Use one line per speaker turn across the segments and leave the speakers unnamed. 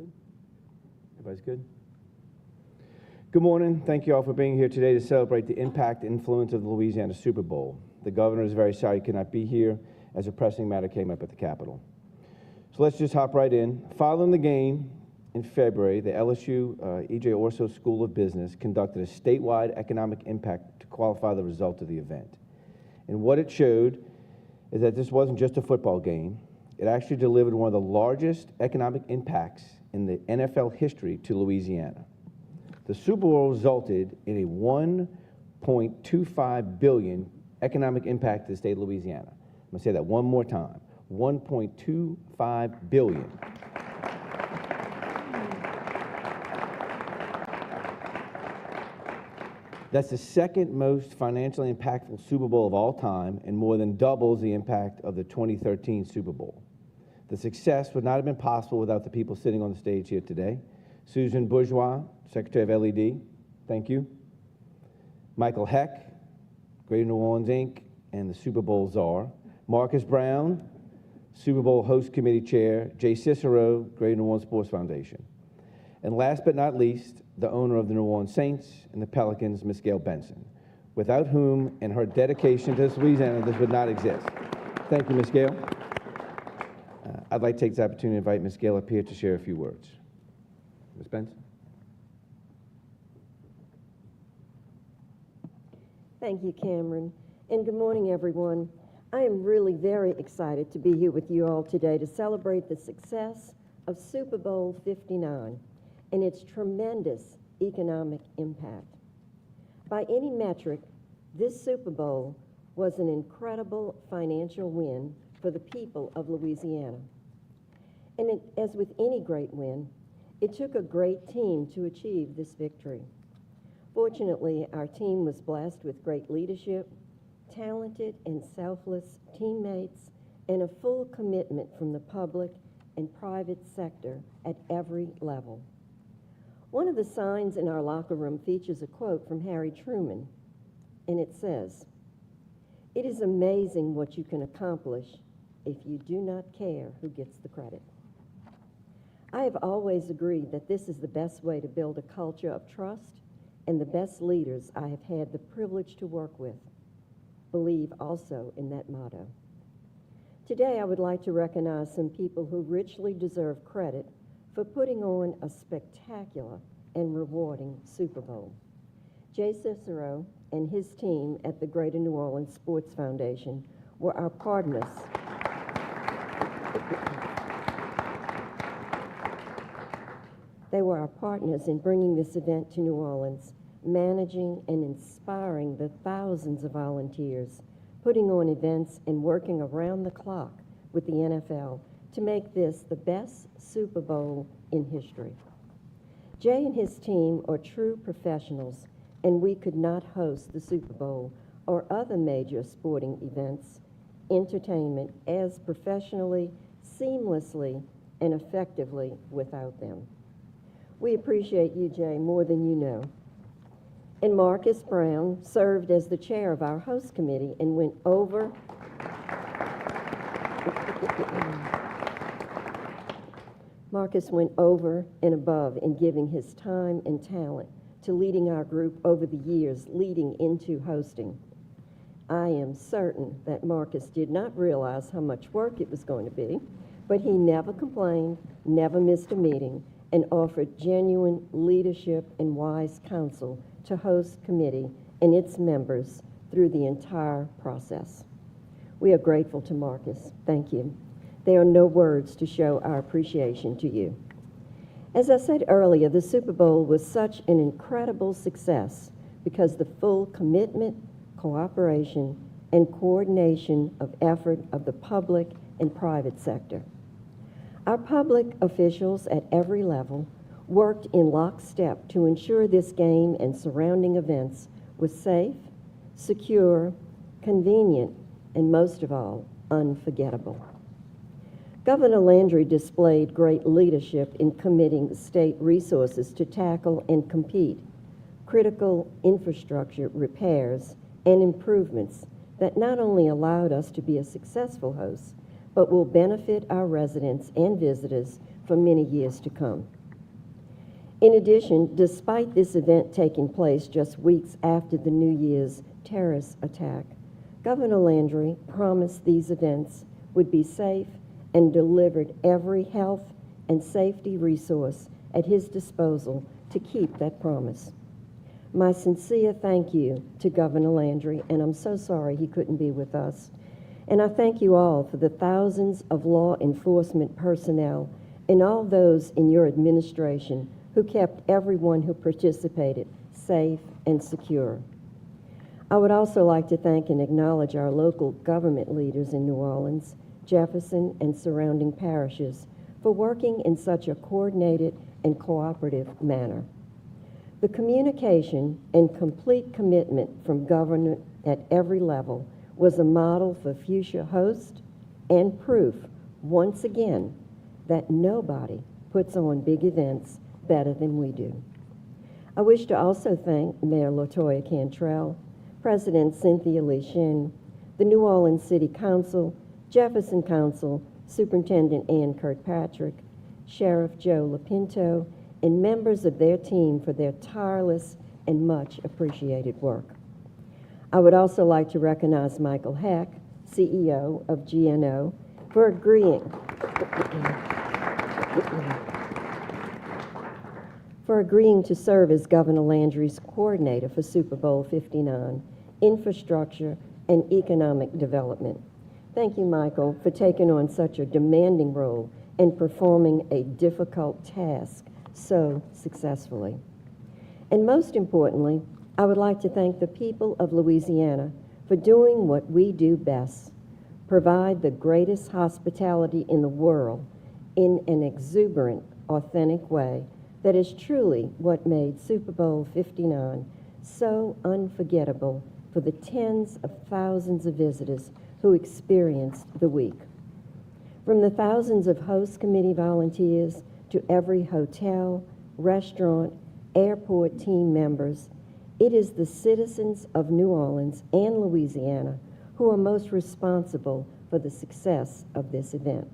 Good? Everybody's good? Good morning. Thank you all for being here today to celebrate the impact and influence of the Louisiana Super Bowl. The governor is very sorry he could not be here as a pressing matter came up at the Capitol. So let's just hop right in. Following the game in February, the LSU E.J. Orso School of Business conducted a statewide economic impact to qualify the result of the event. And what it showed is that this wasn't just a football game. It actually delivered one of the largest economic impacts in the NFL history to Louisiana. The Super Bowl resulted in a $1.25 billion economic impact to the state of Louisiana. I'm going to say that one more time, $1.25 billion. That's the second most financially impactful Super Bowl of all time and more than doubles the impact of the 2013 Super Bowl. The success would not have been possible without the people sitting on the stage here today. Susan Bourgeois, Secretary of LED, thank you. Michael Heck, Greater New Orleans, Inc., and the Super Bowl czar. Marcus Brown, Super Bowl Host Committee Chair. Jay Cicero, Greater New Orleans Sports Foundation. And last but not least, the owner of the New Orleans Saints and the Pelicans, Ms. Gail Benson, without whom and her dedication to Louisiana, this would not exist. Thank you, Ms. Gail. I'd like to take this opportunity to invite Ms. Gail up here to share a few words. Ms. Benson.
Thank you, Cameron, and good morning, everyone. I am really very excited to be here with you all today to celebrate the success of Super Bowl 59 and its tremendous economic impact. By any metric, this Super Bowl was an incredible financial win for the people of Louisiana. And as with any great win, it took a great team to achieve this victory. Fortunately, our team was blessed with great leadership, talented and selfless teammates, and a full commitment from the public and private sector at every level. One of the signs in our locker room features a quote from Harry Truman, and it says, "It is amazing what you can accomplish if you do not care who gets the credit." I have always agreed that this is the best way to build a culture of trust, and the best leaders I have had the privilege to work with believe also in that motto. Today, I would like to recognize some people who richly deserve credit for putting on a spectacular and rewarding Super Bowl. Jay Cicero and his team at the Greater New Orleans Sports Foundation were our partners. They were our partners in bringing this event to New Orleans, managing and inspiring the thousands of volunteers, putting on events and working around the clock with the NFL to make this the best Super Bowl in history. Jay and his team are true professionals, and we could not host the Super Bowl or other major sporting events, entertainment as professionally, seamlessly, and effectively without them. We appreciate you, Jay, more than you know. And Marcus Brown served as the chair of our host committee and went over Marcus went over and above in giving his time and talent to leading our group over the years leading into hosting. I am certain that Marcus did not realize how much work it was going to be, but he never complained, never missed a meeting, and offered genuine leadership and wise counsel to host committee and its members through the entire process. We are grateful to Marcus. Thank you. There are no words to show our appreciation to you. As I said earlier, the Super Bowl was such an incredible success because the full commitment, cooperation, and coordination of effort of the public and private sector. Our public officials at every level worked in lockstep to ensure this game and surrounding events was safe, secure, convenient, and most of all, unforgettable. Governor Landry displayed great leadership in committing state resources to tackle and compete critical infrastructure repairs and improvements that not only allowed us to be a successful host, but will benefit our residents and visitors for many years to come. In addition, despite this event taking place just weeks after the New Year's terrorist attack, Governor Landry promised these events would be safe and delivered every health and safety resource at his disposal to keep that promise. My sincere thank you to Governor Landry, and I'm so sorry he couldn't be with us. And I thank you all for the thousands of law enforcement personnel and all those in your administration who kept everyone who participated safe and secure. I would also like to thank and acknowledge our local government leaders in New Orleans, Jefferson, and surrounding parishes for working in such a coordinated and cooperative manner. The communication and complete commitment from government at every level was a model for future hosts and proof, once again, that nobody puts on big events better than we do. I wish to also thank Mayor LaToya Cantrell, President Cynthia Lee Shin, the New Orleans City Council, Jefferson Council, Superintendent Ann Kirkpatrick, Sheriff Joe Lapinto, and members of their team for their tireless and much appreciated work. I would also like to recognize Michael Heck, CEO of GNO, for agreeing to serve as Governor Landry's coordinator for Super Bowl 59, Infrastructure and Economic Development. Thank you, Michael, for taking on such a demanding role and performing a difficult task so successfully. And most importantly, I would like to thank the people of Louisiana for doing what we do best, provide the greatest hospitality in the world in an exuberant, authentic way that is truly what made Super Bowl 59 so unforgettable for the tens of thousands of visitors who experienced the week. From the thousands of host committee volunteers to every hotel, restaurant, airport team members, it is the citizens of New Orleans and Louisiana who are most responsible for the success of this event.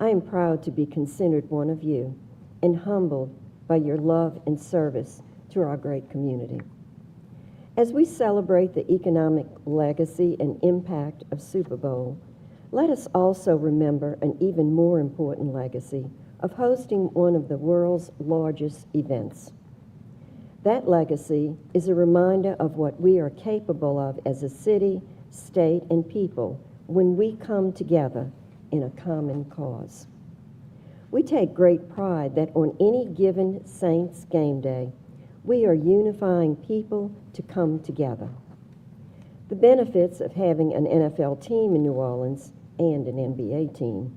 I am proud to be considered one of you and humbled by your love and service to our great community. As we celebrate the economic legacy and impact of Super Bowl, let us also remember an even more important legacy of hosting one of the world's largest events. That legacy is a reminder of what we are capable of as a city, state, and people when we come together in a common cause. We take great pride that on any given Saints game day, we are unifying people to come together. The benefits of having an NFL team in New Orleans and an NBA team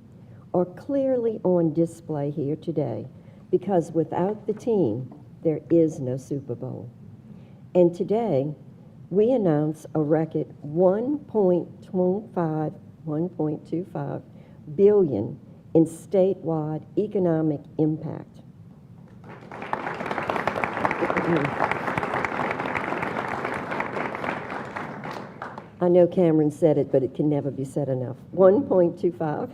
are clearly on display here today because without the team, there is no Super Bowl. And today, we announce a record $1.25 billion in statewide economic impact. I know Cameron said it, but it can never be said enough. 1.25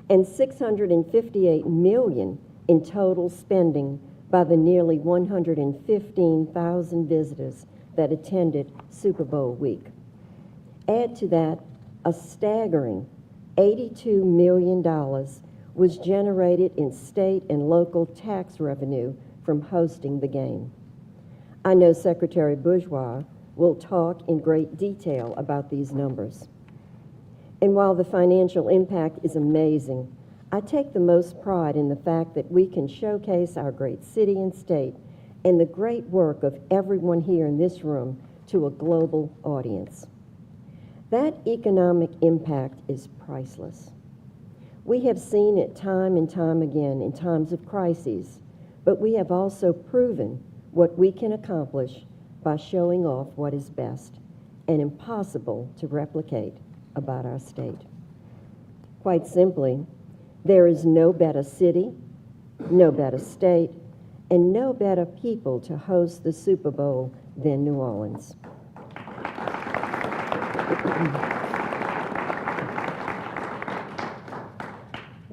and $658 million in total spending by the nearly 115,000 visitors that attended Super Bowl week. Add to that a staggering $82 million was generated in state and local tax revenue from hosting the game. I know Secretary Bourgeois will talk in great detail about these numbers. And while the financial impact is amazing, I take the most pride in the fact that we can showcase our great city and state and the great work of everyone here in this room to a global audience. That economic impact is priceless. We have seen it time and time again in times of crises, but we have also proven what we can accomplish by showing off what is best and impossible to replicate about our state. Quite simply, there is no better city, no better state, and no better people to host the Super Bowl than New Orleans.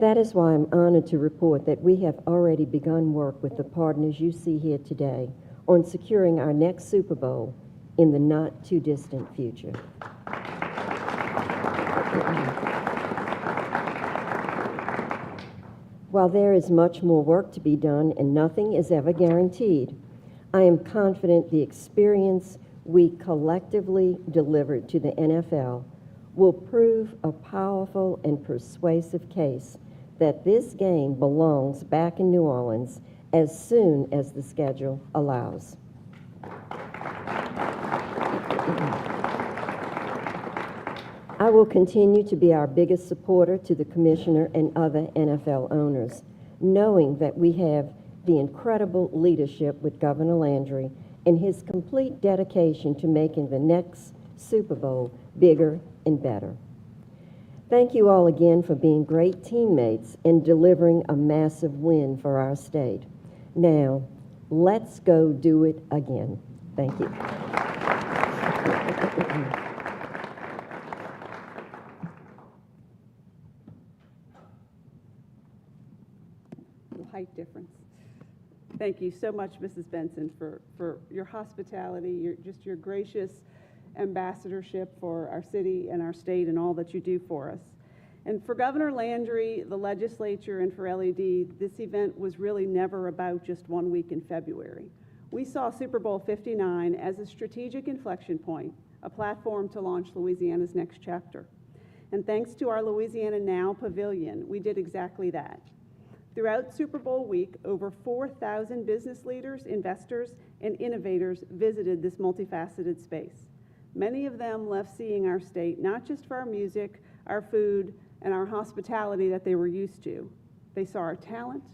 That is why I'm honored to report that we have already begun work with the partners you see here today on securing our next Super Bowl in the not-too-distant future. While there is much more work to be done and nothing is ever guaranteed, I am confident the experience we collectively delivered to the NFL will prove a powerful and persuasive case that this game belongs back in New Orleans as soon as the schedule allows. I will continue to be our biggest supporter to the commissioner and other NFL owners, knowing that we have the incredible leadership with Governor Landry and his complete dedication to making the next Super Bowl bigger and better. Thank you all again for being great teammates and delivering a massive win for our state. Now, let's go do it again. Thank you.
Height difference. Thank you so much, Mrs. Benson, for your hospitality, your gracious ambassadorship for our city and our state and all that you do for us. And for Governor Landry, the legislature, and for LED, this event was really never about just 1 week in February. We saw Super Bowl 59 as a strategic inflection point, a platform to launch Louisiana's next chapter. And thanks to our Louisiana Now Pavilion, we did exactly that. Throughout Super Bowl week, over 4,000 business leaders, investors, and innovators visited this multifaceted space. Many of them left seeing our state not just for our music, our food, and our hospitality that they were used to. They saw our talent,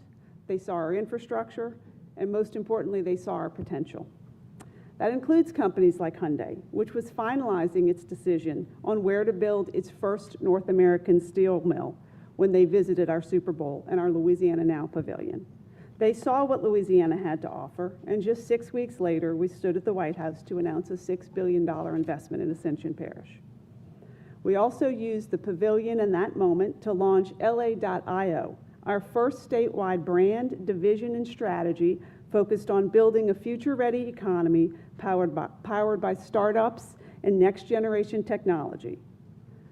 they saw our infrastructure, and most importantly, they saw our potential. That includes companies like Hyundai, which was finalizing its decision on where to build its first North American steel mill when they visited our Super Bowl and our Louisiana Now Pavilion. They saw what Louisiana had to offer, and just 6 weeks later, we stood at the White House to announce a $6 billion investment in Ascension Parish. We also used the pavilion in that moment to launch LA.io, our first statewide brand, division, and strategy focused on building a future-ready economy powered by startups and next-generation technology.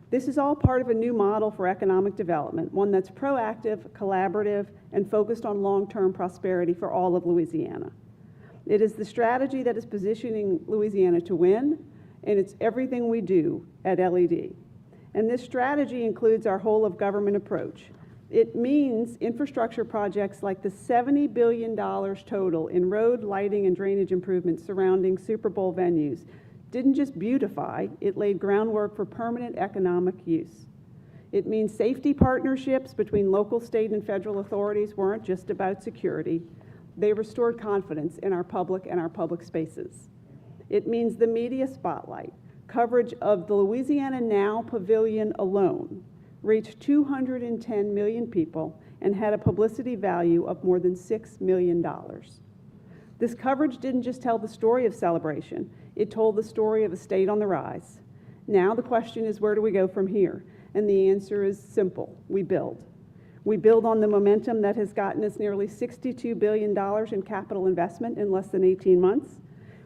This is all part of a new model for economic development, one that's proactive, collaborative, and focused on long-term prosperity for all of Louisiana. It is the strategy that is positioning Louisiana to win, and it's everything we do at LED. And this strategy includes our whole-of-government approach. It means infrastructure projects like the $70 billion total in road, lighting, and drainage improvements surrounding Super Bowl venues didn't just beautify, it laid groundwork for permanent economic use. It means safety partnerships between local, state, and federal authorities weren't just about security. They restored confidence in our public spaces. It means the media spotlight, coverage of the Louisiana Now Pavilion alone, reached 210 million people and had a publicity value of more than $6 million. This coverage didn't just tell the story of celebration, it told the story of a state on the rise. Now the question is, where do we go from here? And the answer is simple: we build. We build on the momentum that has gotten us nearly $62 billion in capital investment in less than 18 months.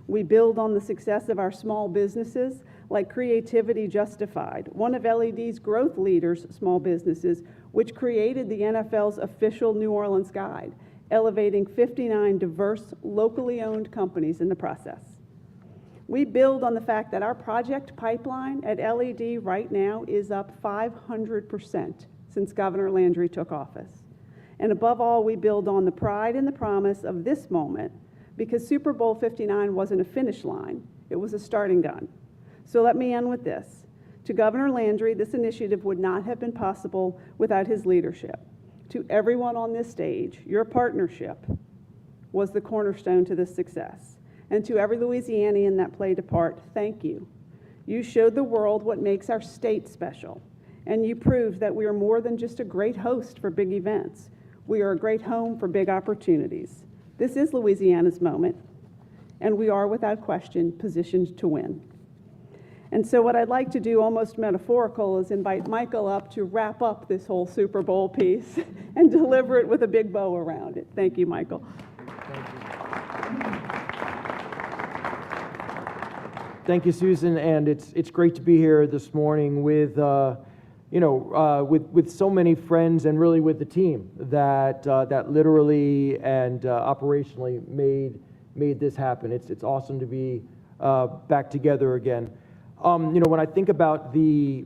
We build on the success of our small businesses like Creativity Justified, one of LED's growth leaders' small businesses, which created the NFL's official New Orleans guide, elevating 59 diverse, locally owned companies in the process. We build on the fact that our project pipeline at LED right now is up 500% since Governor Landry took office. And above all, we build on the pride and the promise of this moment, because Super Bowl 59 wasn't a finish line, it was a starting gun. So let me end with this. To Governor Landry, this initiative would not have been possible without his leadership. To everyone on this stage, your partnership was the cornerstone to this success. And to every Louisianian that played a part, thank you. You showed the world what makes our state special, and you proved that we are more than just a great host for big events. We are a great home for big opportunities. This is Louisiana's moment, and we are, without question, positioned to win. And so what I'd like to do, almost metaphorical, is invite Michael up to wrap up this whole Super Bowl piece and deliver it with a big bow around it. Thank you, Michael.
Thank you, Susan, and it's great to be here this morning with with so many friends and really with the team that literally and operationally made this happen. It's awesome to be back together again. When I think about the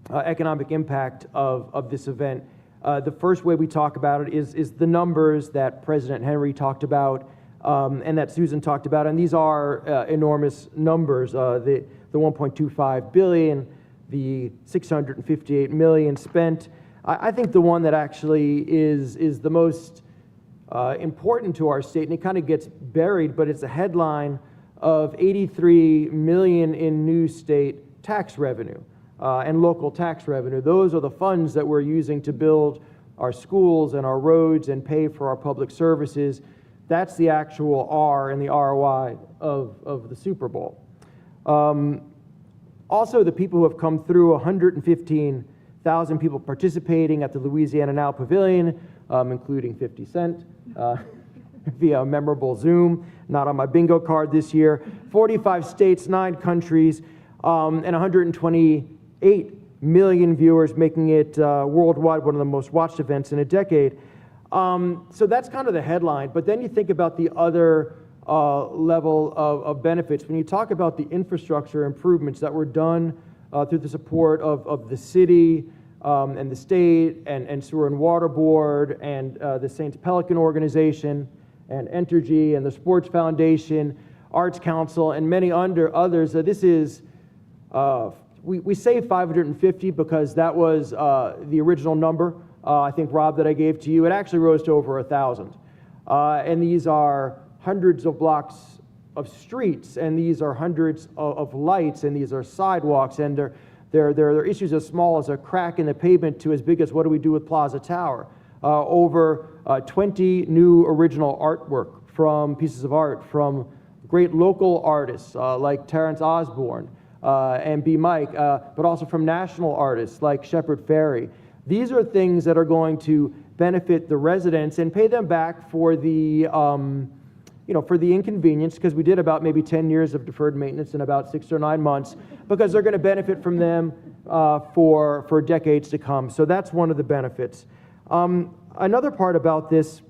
economic impact of this event, the first way we talk about it is the numbers that President Henry talked about and that Susan talked about, and these are enormous numbers. The 1.25 billion, the 658 million spent. I think the one that actually is the most important to our state, and it kind of gets buried, but it's a headline of 83 million in new state tax revenue and local tax revenue. Those are the funds that we're using to build our schools and our roads and pay for our public services. That's the actual R and the ROI of the Super Bowl. Also, the people who have come through, 115,000 people participating at the Louisiana Now Pavilion, including 50 Cent via a memorable Zoom, not on my bingo card this year, 45 states, 9 countries, and 128 million viewers, making it worldwide one of the most watched events in a decade. So that's kind of the headline, but then you think about the other level of benefits. When you talk about the infrastructure improvements that were done through the support of the city and the state and Sewer and Water Board and the Saints Pelican Organization and Entergy and the Sports Foundation, Arts Council, and many others, this is, we say 550 because that was the original number. I think, Rob, that I gave to you. It actually rose to over 1,000. And these are hundreds of blocks of streets, and these are hundreds of lights, and these are sidewalks, and there are issues as small as a crack in the pavement to as big as what do we do with Plaza Tower. Over 20 new original artwork from pieces of art from great local artists like Terrence Osborne and B. Mike, but also from national artists like Shepard Fairey. These are things that are going to benefit the residents and pay them back for the, for the inconvenience, because we did about maybe 10 years of deferred maintenance in about 6 or 9 months, because they're going to benefit from them for decades to come. So that's one of the benefits. Another part about this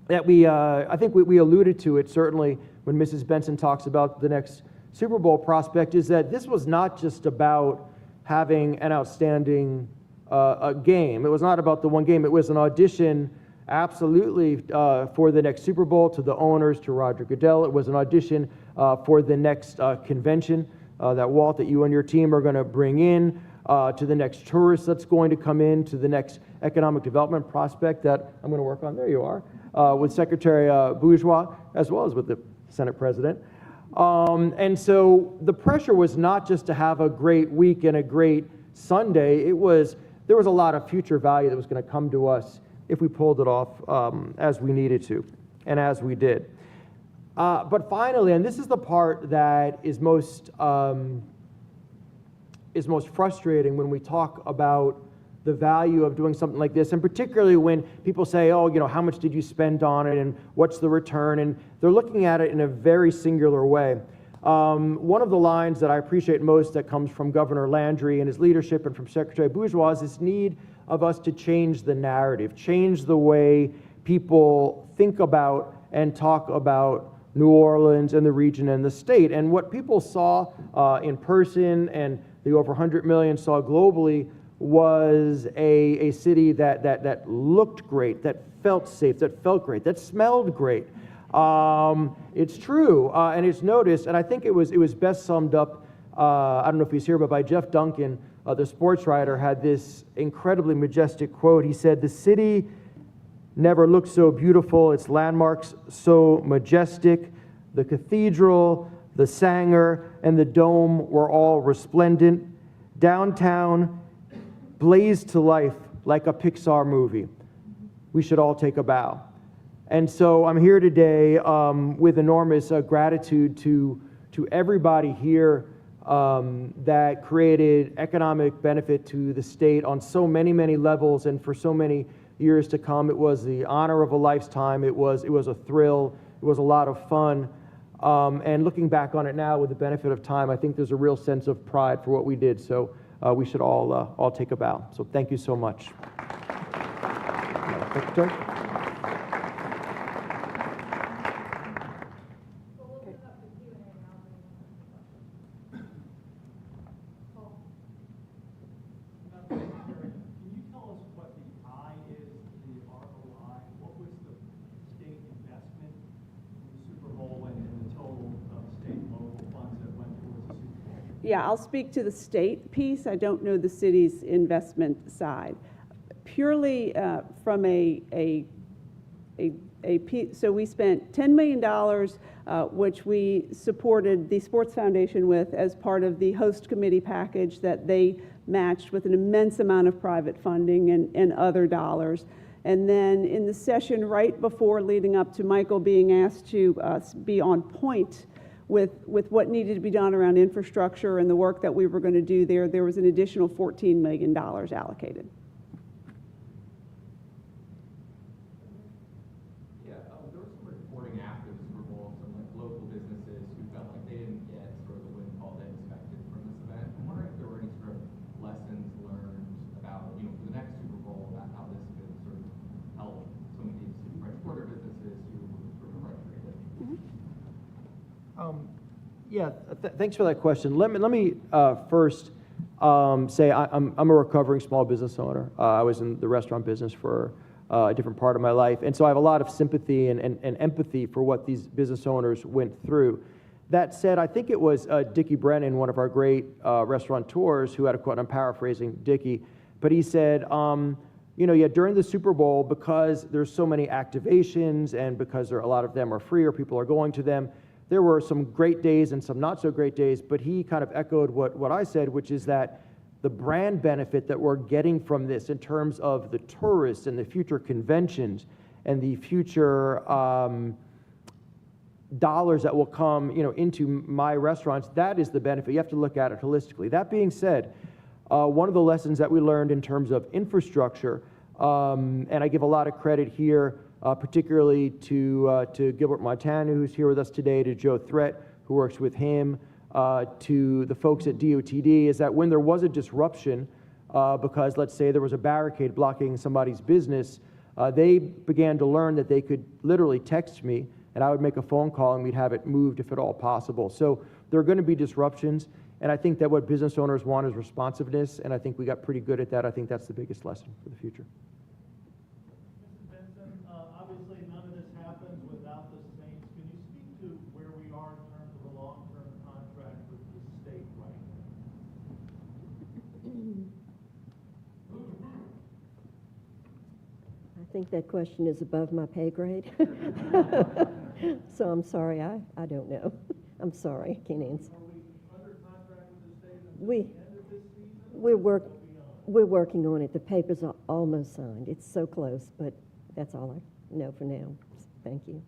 that I think we alluded to it certainly when Mrs. Benson talks about the next Super Bowl prospect, is that this was not just about having an outstanding a game. It was not about the one game. It was an audition, absolutely, for the next Super Bowl, to the owners, to Roger Goodell. It was an audition for the next convention that Walt, that you and your team are going to bring in, to the next tourist that's going to come in, to the next economic development prospect that I'm going to work on. There you are, with Secretary Bourgeois, as well as with the Senate President. And so the pressure was not just to have a great week and a great Sunday. There was a lot of future value that was going to come to us if we pulled it off as we needed to, and as we did. But finally, and this is the part that is most frustrating when we talk about the value of doing something like this, and particularly when people say, oh, how much did you spend on it, and what's the return? And they're looking at it in a very singular way. One of the lines that I appreciate most that comes from Governor Landry and his leadership and from Secretary Bourgeois is this need of us to change the narrative, change the way people think about and talk about New Orleans and the region and the state. And what people saw in person and the over 100 million saw globally was a city that looked great, that felt safe, that felt great, that smelled great. It's true, and it's noticed, and I think it was best summed up, I don't know if he's here, but by Jeff Duncan, the sports writer, had this incredibly majestic quote. He said, "The city never looked so beautiful, its landmarks so majestic. The cathedral, the Sanger, and the Dome were all resplendent. Downtown blazed to life like a Pixar movie. We should all take a bow." And so I'm here today with enormous gratitude to everybody here that created economic benefit to the state on so many, many levels and for so many years to come. It was the honor of a lifetime. It was a thrill. It was a lot of fun. And looking back on it now with the benefit of time, I think there's a real sense of pride for what we did. So we should all take a bow. So thank you so much. Secretary?
Yeah, I'll speak to the state piece. I don't know the city's investment side. Purely from so we spent $10 million, which we supported the Sports Foundation with as part of the host committee package that they matched with an immense amount of private funding and other dollars. And then in the session right before leading up to Michael being asked to be on point with what needed to be done around infrastructure and the work that we were going to do there was an additional $14 million allocated.
Yeah, there was some reporting after the Super Bowl from like local businesses who felt like they didn't get sort of the windfall they expected from this event. I'm wondering if there were any sort of lessons learned about, for the next Super Bowl, about how this could sort of help some of these French Quarter businesses who were sort of frustrated.
Thanks for that question. Let me first say I'm a recovering small business owner. I was in the restaurant business for a different part of my life, and so I have a lot of sympathy and empathy for what these business owners went through. That said, I think it was Dickie Brennan, one of our great restaurateurs, who had a quote. I'm paraphrasing Dickie, but he said, during the Super Bowl, because there's so many activations and because a lot of them are free or people are going to them, there were some great days and some not so great days, but he kind of echoed what I said, which is that the brand benefit that we're getting from this in terms of the tourists and the future conventions and the future dollars that will come into my restaurants, that is the benefit. You have to look at it holistically. That being said, one of the lessons that we learned in terms of infrastructure, and I give a lot of credit here, particularly to Gilbert Montana, who's here with us today, to Joe Threat, who works with him, to the folks at DOTD, is that when there was a disruption, because let's say there was a barricade blocking somebody's business, they began to learn that they could literally text me, and I would make a phone call, and we'd have it moved if at all possible. So there are going to be disruptions, and I think that what business owners want is responsiveness, and I think we got pretty good at that. I think that's the biggest lesson for the future.
Obviously, none of this happens without the Saints. Can you speak to where we are in terms of a long-term contract with the state right now?
I think that question is above my pay grade. So I'm sorry, I don't know. I'm sorry, I can't answer.
Are we under contract with the state until
We-
the end of this season?
We're working on it. The papers are almost signed. It's so close, but that's all I know for now. Thank you.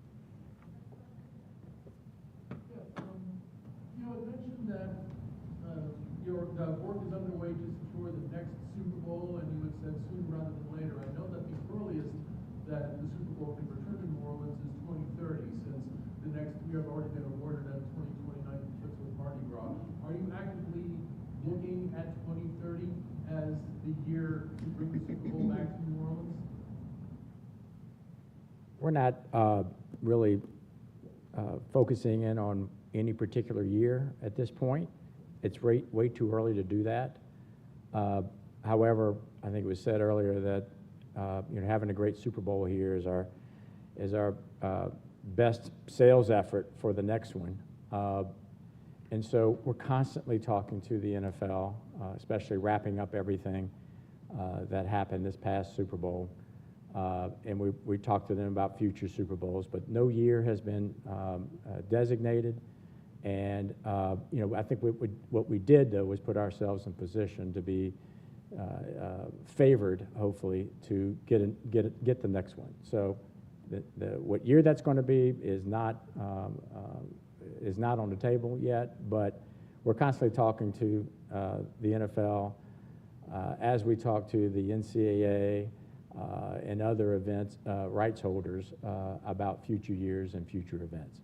Yeah, you had mentioned that your work is underway to secure the next Super Bowl, and you had said sooner rather than later. I know that the earliest that the Super Bowl can return to New Orleans is 2030, since the next we have already been awarded a 2029 trips with Mardi Gras. Are you actively looking at 2030 as the year to bring the Super Bowl back to New Orleans?
We're not really focusing in on any particular year at this point. It's way too early to do that. However, I think it was said earlier that having a great Super Bowl here is our best sales effort for the next one. And so we're constantly talking to the NFL, especially wrapping up everything that happened this past Super Bowl. And we talked to them about future Super Bowls, but no year has been designated. And I think what we did, though, was put ourselves in position to be favored, hopefully, to get the next one. So what year that's going to be is not on the table yet, but we're constantly talking to the NFL as we talk to the NCAA and other events, rights holders about future years and future events.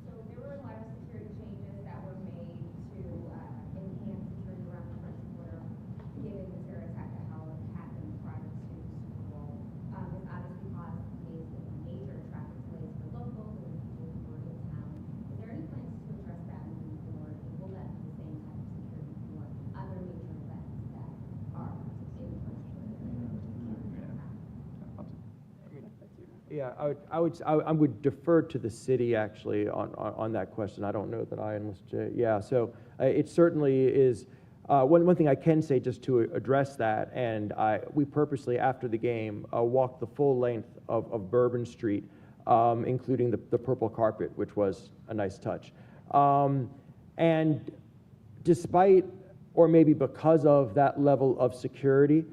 So there were a lot of security changes that were made to enhance security around the first quarter, given the terror attack that happened prior to the Super Bowl. This obviously caused major traffic delays for locals and people who were in town. Is there any plans to address that moving forward? And will that be the same type of security for other major events that are in the first quarter?
Yeah, I would defer to the city actually on that question. I don't know that I enlist Jay. Yeah, so it certainly is. One thing I can say just to address that, and we purposely after the game walked the full length of Bourbon Street, including the purple carpet, which was a nice touch. And despite, or maybe because of that level of security,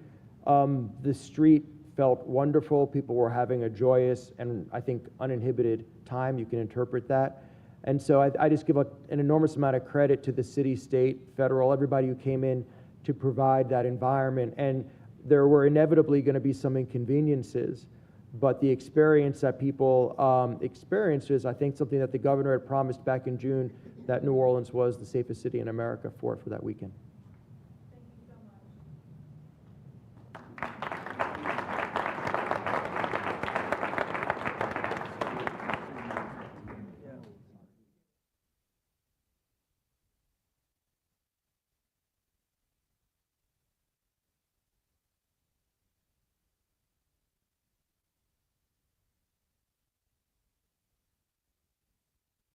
the street felt wonderful. People were having a joyous and I think uninhibited time. You can interpret that. And so I just give an enormous amount of credit to the city, state, federal, everybody who came in to provide that environment. And there were inevitably going to be some inconveniences, but the experience that people experienced is, I think, something that the governor had promised back in June, that New Orleans was the safest city in America for that weekend.